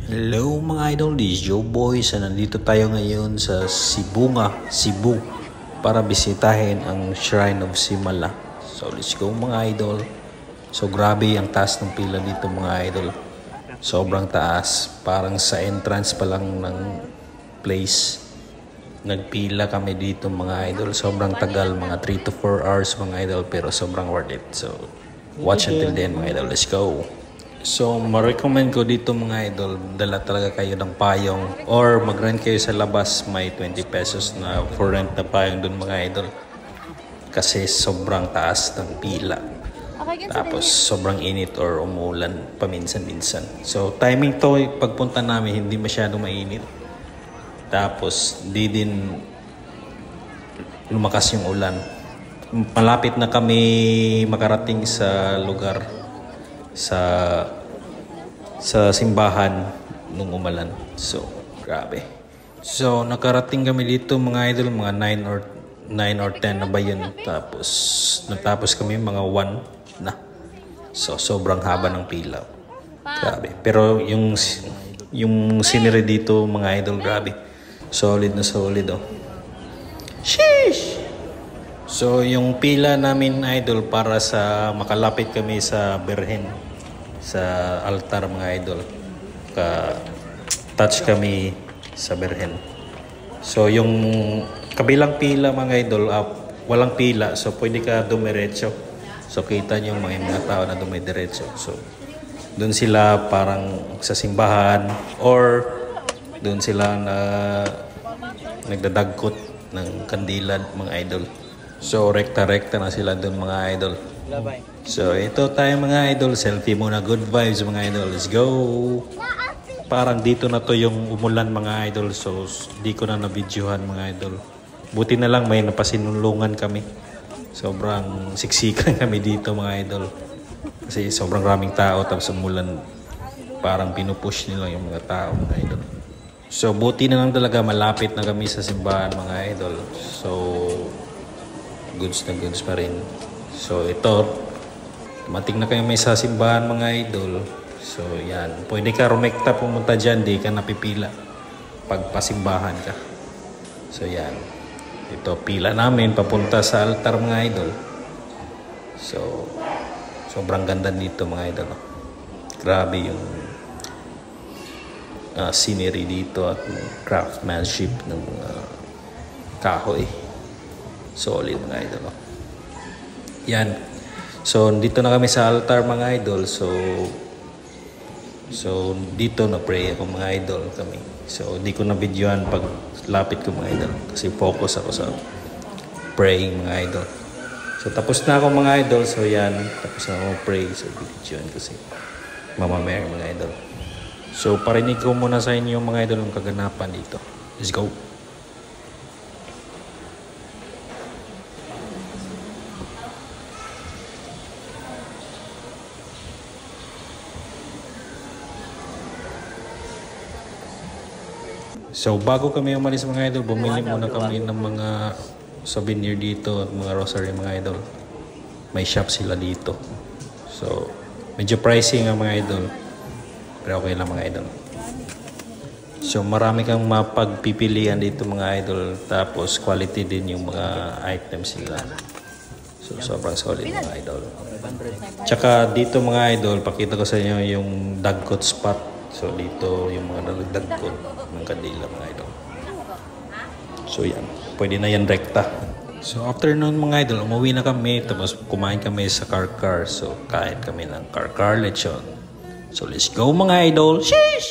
Hello mga idol, this is Joe Boy. Nandito tayo ngayon sa Cebu para bisitahin ang Shrine of Simala. So let's go mga idol. So grabe ang taas ng pila dito mga idol. Sobrang taas, parang sa entrance pa lang ng place. Nagpila kami dito mga idol. Sobrang tagal, mga 3 to 4 hours mga idol, pero sobrang worth it. So watch until then mga idol, let's go. So, ma-recommend ko dito mga idol, dala talaga kayo ng payong or mag-rent kayo sa labas, may 20 pesos na for rent na payong dun mga idol. Kasi sobrang taas ng pila. Tapos sobrang init or umulan paminsan-minsan. So, timing to, pagpunta namin hindi masyadong mainit. Tapos, di din lumakas yung ulan. Malapit na kami makarating sa lugar, sa simbahan nung umalan. So, grabe. So, nakarating kami dito mga idol, mga 9 or 10 na ba yun. Tapos, natapos kami mga 1 na. So, sobrang haba ng pila. Grabe. Pero yung scenery dito mga idol, grabe. Solid na solid oh. Sheesh! So, yung pila namin idol para sa makalapit kami sa Birhen, sa altar mga idol. Touch kami sa Birhen. So, yung kabilang pila mga idol, walang pila. So, pwede ka dumiretso. So, kita nyo mga tao na dumiretso. So, doon sila parang sa simbahan or doon sila na nagdadagkot ng kandila mga idol. So, rekta-rekta na sila doon mga idol. So, ito tayo mga idol. Selfie muna. Good vibes mga idol. Let's go! Parang dito na to yung umulan mga idol. So, di ko na na-videohan mga idol. Buti na lang may napasinulungan kami. Sobrang siksikan kami dito mga idol. Kasi sobrang raming tao. Tapos umulan. Parang pinupush nila yung mga tao mga idol. So, buti na lang talaga malapit na kami sa simbahan mga idol. So, goods na goods pa rin. So, ito, mating na kayo may sa simbahan mga idol. So, yan. Pwede ka rumekta pumunta dyan, di ka napipila pag pasimbahan ka. So, yan. Ito, pila namin papunta sa altar mga idol. So, sobrang ganda dito mga idol. Grabe yung scenery dito at craftsmanship ng mga kahoy. Solid mga idol. Yan. So, dito na kami sa altar mga idol. So dito na pray ako mga idol kami. So, di ko na videoan pag lapit ko mga idol. Kasi focus ako sa praying mga idol. So, tapos na ako mga idol. So, yan. Tapos na ako pray. So, videoan kasi mamamaya mga idol. So, parinig ko muna sa inyo mga idol ang kaganapan dito. Let's go! So, bago kami umalis mga idol, bumili muna kami ng mga souvenir dito at mga rosary mga idol. May shop sila dito. So, medyo pricey nga mga idol. Pero okay lang mga idol. So, marami kang mapagpipilian dito mga idol. Tapos, quality din yung mga items nila. So, sobrang solid mga idol. Tsaka dito mga idol, pakita ko sa inyo yung dagkot spot. So, dito yung mga nalagdagkot ng kandila mga idol. So, yan. Pwede na yan rekta. So, after nun mga idol, umuwi na kami. Tapos, kumain kami sa car. So, kain kami ng car lechon. So, let's go mga idol. Sheesh!